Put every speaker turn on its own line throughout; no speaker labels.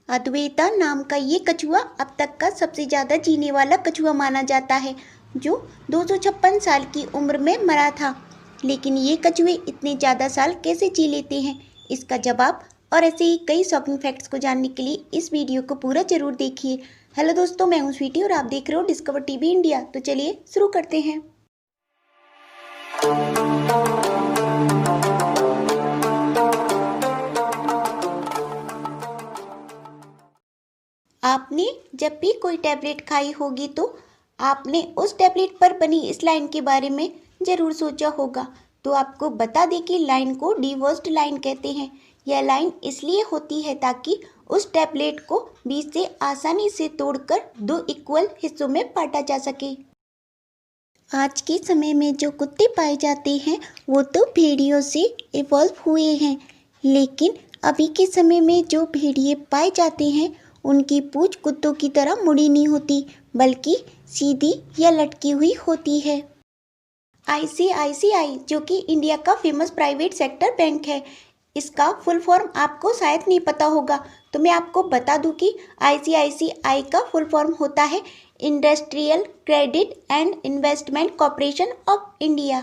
अद्वैता नाम का ये कछुआ अब तक का सबसे ज़्यादा जीने वाला कछुआ माना जाता है, जो 256 साल की उम्र में मरा था। लेकिन ये कछुए इतने ज़्यादा साल कैसे जी लेते हैं, इसका जवाब और ऐसे ही कई शॉकिंग फैक्ट्स को जानने के लिए इस वीडियो को पूरा जरूर देखिए। हेलो दोस्तों, मैं हूँ स्वीटी और आप देख रहे हो डिस्कवर टीवी इंडिया। तो चलिए शुरू करते हैं। आपने जब भी कोई टैबलेट खाई होगी तो आपने उस टैबलेट पर बनी इस लाइन के बारे में ज़रूर सोचा होगा। तो आपको बता दें कि लाइन को डिवोर्स्ड लाइन कहते हैं। यह लाइन इसलिए होती है ताकि उस टैबलेट को बीच से आसानी से तोड़कर दो इक्वल हिस्सों में बांटा जा सके। आज के समय में जो कुत्ते पाए जाते हैं वो तो भेड़ियों से इवॉल्व हुए हैं, लेकिन अभी के समय में जो भेड़िए पाए जाते हैं उनकी पूंछ कुत्तों की तरह मुड़ी नहीं होती, बल्कि सीधी या लटकी हुई होती है। आईसीआईसीआई, जो कि इंडिया का फेमस प्राइवेट सेक्टर बैंक है, इसका फुल फॉर्म आपको शायद नहीं पता होगा, तो मैं आपको बता दूं कि आईसीआईसीआई का फुल फॉर्म होता है industrial credit and investment corporation of India.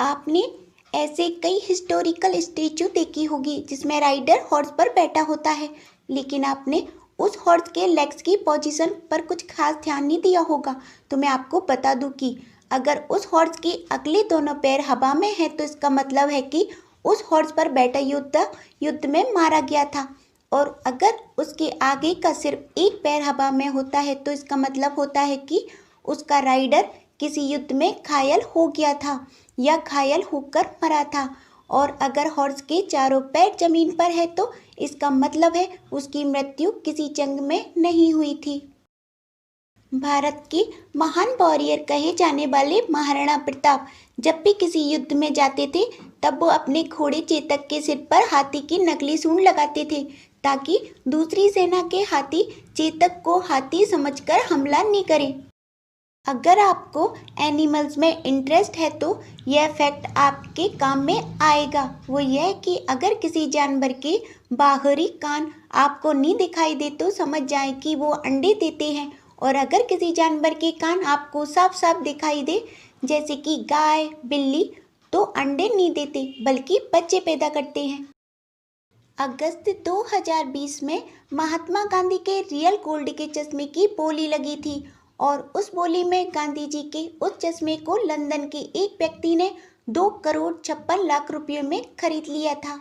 आपने ऐसे कई हिस्टोरिकल स्टैचू देखी होगी जिसमें राइडर हॉर्स पर बैठा होता है, लेकिन आपने उस हॉर्स के लेग्स की पोजीशन पर कुछ खास ध्यान नहीं दिया होगा। तो मैं आपको बता दूं कि अगर उस हॉर्स के अगले दोनों पैर हवा में हैं तो इसका मतलब है कि उस हॉर्स पर बैठा युद्ध में मारा गया था, और अगर उसके आगे का सिर्फ एक पैर हवा में होता है तो इसका मतलब होता है कि उसका राइडर किसी युद्ध में घायल हो गया था या घायल होकर मरा था। और अगर हॉर्स के चारों पैर जमीन पर है तो इसका मतलब है उसकी मृत्यु किसी जंग में नहीं हुई थी। भारत के महान वॉरियर कहे जाने वाले महाराणा प्रताप जब भी किसी युद्ध में जाते थे तब वो अपने घोड़े चेतक के सिर पर हाथी की नकली सूंड लगाते थे, ताकि दूसरी सेना के हाथी चेतक को हाथी समझकर हमला नहीं करें। अगर आपको एनिमल्स में इंटरेस्ट है तो यह फैक्ट आपके काम में आएगा। वो यह कि अगर किसी जानवर के बाहरी कान आपको नहीं दिखाई दे तो समझ जाए कि वो अंडे देते हैं, और अगर किसी जानवर के कान आपको साफ साफ दिखाई दे, जैसे कि गाय बिल्ली, तो अंडे नहीं देते बल्कि बच्चे पैदा करते हैं। अगस्त 2020 में महात्मा गांधी के रियल गोल्ड के चश्मे की बोली लगी थी, और उस बोली में गांधी जी के उस चश्मे को लंदन के एक व्यक्ति ने 2,56,00,000 रुपये में खरीद लिया था।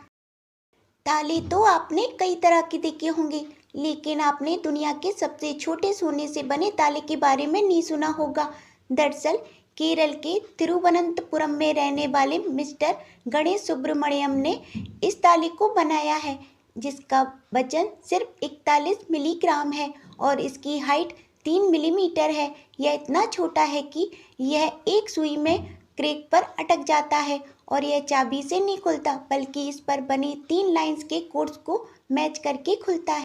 ताले तो आपने कई तरह के देखे होंगे, लेकिन आपने दुनिया के सबसे छोटे सोने से बने ताले के बारे में नहीं सुना होगा। दरअसल केरल के तिरुवनंतपुरम में रहने वाले मिस्टर गणेश सुब्रमण्यम ने इस ताले को बनाया है, जिसका वजन सिर्फ 41 मिलीग्राम है और इसकी हाइट 3 मिलीमीटर है। यह इतना छोटा है कि यह एक सुई में क्रैक पर अटक जाता है, और यह चाबी से नहीं खुलता बल्कि इस पर बने 3 लाइंस के कोड्स को मैच करके खुलता है।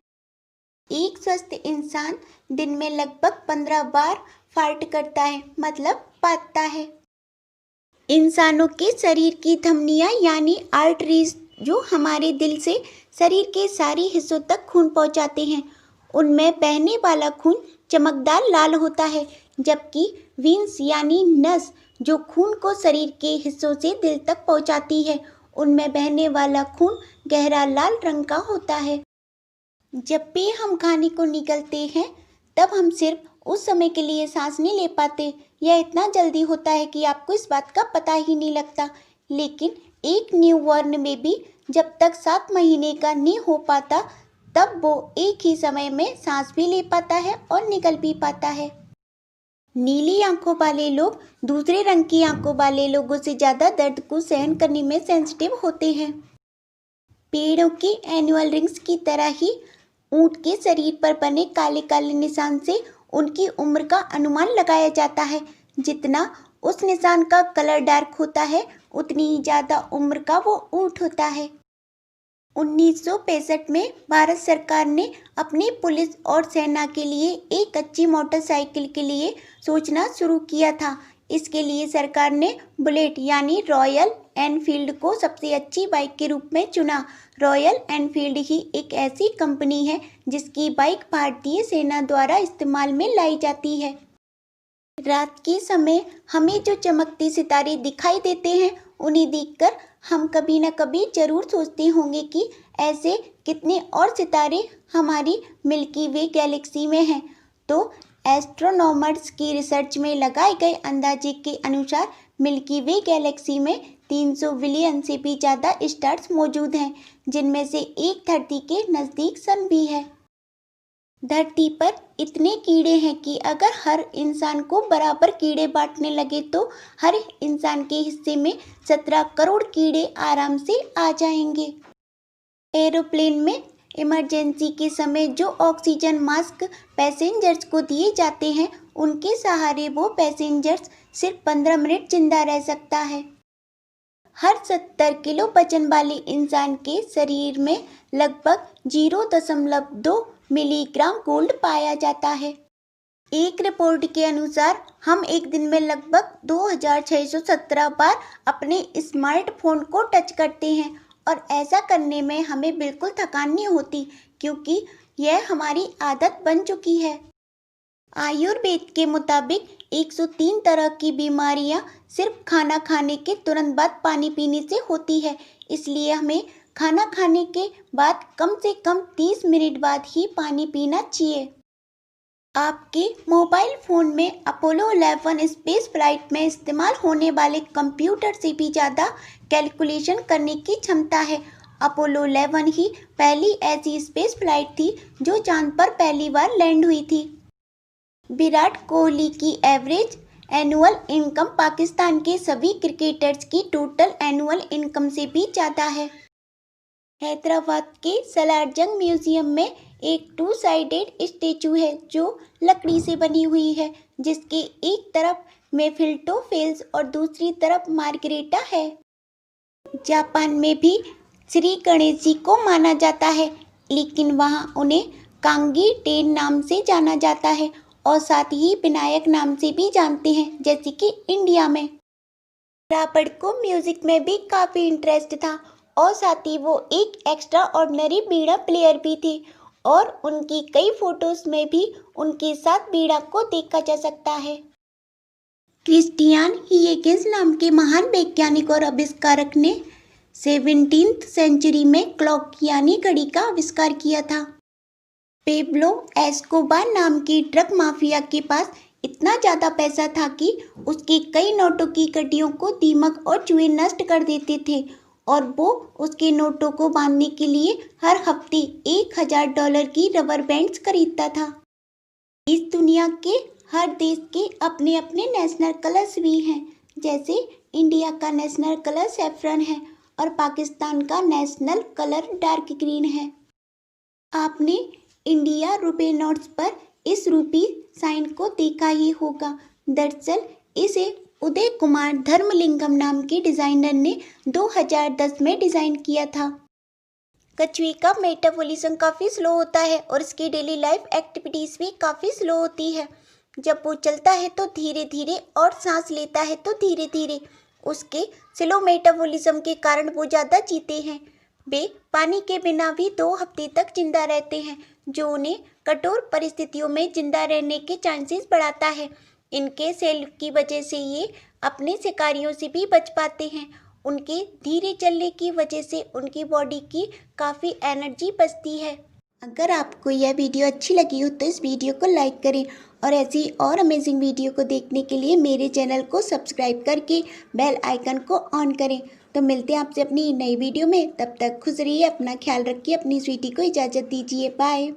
एक स्वस्थ इंसान दिन में लगभग 15 बार फार्ट करता है, मतलब पाता है। इंसानों के शरीर की धमनियां यानी आर्टरीज, जो हमारे दिल से शरीर के सारे हिस्सों तक खून पहुंचाते हैं, उनमें बहने वाला खून चमकदार लाल होता है, जबकि वेन्स यानी नस, जो खून को शरीर के हिस्सों से दिल तक पहुंचाती है, उनमें बहने वाला खून गहरा लाल रंग का होता है। जब भी हम खाने को निगलते हैं तब हम सिर्फ उस समय के लिए सांस नहीं ले पाते। यह इतना जल्दी होता है कि आपको इस बात का पता ही नहीं लगता। लेकिन एक न्यूबॉर्न बेबी जब तक 7 महीने का नहीं हो पाता तब वो एक ही समय में सांस भी ले पाता है और निगल भी पाता है। नीली आंखों वाले लोग दूसरे रंग की आंखों वाले लोगों से ज़्यादा दर्द को सहन करने में सेंसिटिव होते हैं। पेड़ों के एनुअल रिंग्स की तरह ही ऊंट के शरीर पर बने काले काले निशान से उनकी उम्र का अनुमान लगाया जाता है। जितना उस निशान का कलर डार्क होता है उतनी ही ज़्यादा उम्र का वो ऊंट होता है। 1965 में भारत सरकार ने अपनी पुलिस और सेना के लिए एक अच्छी मोटरसाइकिल के लिए सोचना शुरू किया था। इसके लिए सरकार ने बुलेट यानी रॉयल एनफील्ड को सबसे अच्छी बाइक के रूप में चुना। रॉयल एनफील्ड ही एक ऐसी कंपनी है जिसकी बाइक भारतीय सेना द्वारा इस्तेमाल में लाई जाती है। रात के समय हमें जो चमकते सितारे दिखाई देते हैं, उन्हें देखकर हम कभी न कभी जरूर सोचते होंगे कि ऐसे कितने और सितारे हमारी मिल्की वे गैलेक्सी में हैं। तो एस्ट्रोनॉमर्स की रिसर्च में लगाए गए अंदाजे के अनुसार मिल्की वे गैलेक्सी में 300 बिलियन से भी ज़्यादा स्टार्स मौजूद हैं, जिनमें से एक धरती के नज़दीक सन भी है। धरती पर इतने कीड़े हैं कि अगर हर इंसान को बराबर कीड़े बांटने लगे तो हर इंसान के हिस्से में 17 करोड़ कीड़े आराम से आ जाएंगे। एरोप्लेन में इमरजेंसी के समय जो ऑक्सीजन मास्क पैसेंजर्स को दिए जाते हैं, उनके सहारे वो पैसेंजर्स सिर्फ 15 मिनट जिंदा रह सकता है। हर 70 किलो वजन वाले इंसान के शरीर में लगभग 0.2 मिलीग्राम गोल्ड पाया जाता है। एक रिपोर्ट के अनुसार हम एक दिन में लगभग 2617 बार अपने स्मार्टफोन को टच करते हैं और ऐसा करने में हमें बिल्कुल थकान नहीं होती, क्योंकि यह हमारी आदत बन चुकी है। आयुर्वेद के मुताबिक 103 तरह की बीमारियां सिर्फ खाना खाने के तुरंत बाद पानी पीने से होती है, इसलिए हमें खाना खाने के बाद कम से कम 30 मिनट बाद ही पानी पीना चाहिए। आपके मोबाइल फ़ोन में अपोलो 11 स्पेस फ्लाइट में इस्तेमाल होने वाले कंप्यूटर से भी ज़्यादा कैलकुलेशन करने की क्षमता है। अपोलो 11 ही पहली ऐसी स्पेस फ्लाइट थी जो चांद पर पहली बार लैंड हुई थी। विराट कोहली की एवरेज एनुअल इनकम पाकिस्तान के सभी क्रिकेटर्स की टोटल एनुअल इनकम से भी ज़्यादा है। हैदराबाद के सलारजंग म्यूजियम में एक 2 साइडेड स्टेचू है जो लकड़ी से बनी हुई है, जिसके एक तरफ मेफिल्टोफेल्स और दूसरी तरफ मार्गरेटा है। जापान में भी श्री गणेश जी को माना जाता है, लेकिन वहाँ उन्हें कांगी टेन नाम से जाना जाता है और साथ ही विनायक नाम से भी जानते हैं, जैसे कि इंडिया में। रावण को म्यूजिक में भी काफ़ी इंटरेस्ट था और साथ ही वो एक एक्स्ट्रा ऑर्डिनरी बीड़ा प्लेयर भी थे और उनकी कई फोटोज में भी उनके साथ बीड़ा को देखा जा सकता है। क्रिस्टियान हिगेंस नाम के महान वैज्ञानिक और आविष्कारक ने 17वीं सेंचुरी में क्लॉक यानी घड़ी का आविष्कार किया था। पेब्लो एस्कोबार नाम के ड्रग माफिया के पास इतना ज़्यादा पैसा था कि उसके कई नोटों की कड़ियों को दीमक और चूहे नष्ट कर देते थे और वो उसके नोटों को बांधने के लिए हर हफ्ते $1000 की रबर बैंड्स खरीदता था। इस दुनिया के हर देश के अपने अपने नेशनल कलर्स भी हैं, जैसे इंडिया का नेशनल कलर सैफरन है और पाकिस्तान का नेशनल कलर डार्क ग्रीन है। आपने इंडिया रुपए नोट्स पर इस रूपी साइन को देखा ही होगा। दरअसल इसे उदय कुमार धर्मलिंगम नाम के डिज़ाइनर ने 2010 में डिज़ाइन किया था। कछुए का मेटाबॉलिज्म काफ़ी स्लो होता है और इसकी डेली लाइफ एक्टिविटीज़ भी काफ़ी स्लो होती है। जब वो चलता है तो धीरे धीरे और सांस लेता है तो धीरे धीरे। उसके स्लो मेटाबॉलिज्म के कारण वो ज़्यादा जीते हैं। वे पानी के बिना भी 2 हफ्ते तक जिंदा रहते हैं, जो उन्हें कठोर परिस्थितियों में जिंदा रहने के चांसेस बढ़ाता है। इनके सेल की वजह से ये अपने शिकारियों से भी बच पाते हैं। उनके धीरे चलने की वजह से उनकी बॉडी की काफ़ी एनर्जी बचती है। अगर आपको यह वीडियो अच्छी लगी हो तो इस वीडियो को लाइक करें और ऐसी और अमेजिंग वीडियो को देखने के लिए मेरे चैनल को सब्सक्राइब करके बेल आइकन को ऑन करें। तो मिलते हैं आपसे अपनी नई वीडियो में। तब तक खुश रहिए, अपना ख्याल रखिए, अपनी स्वीटी को इजाज़त दीजिए। बाय।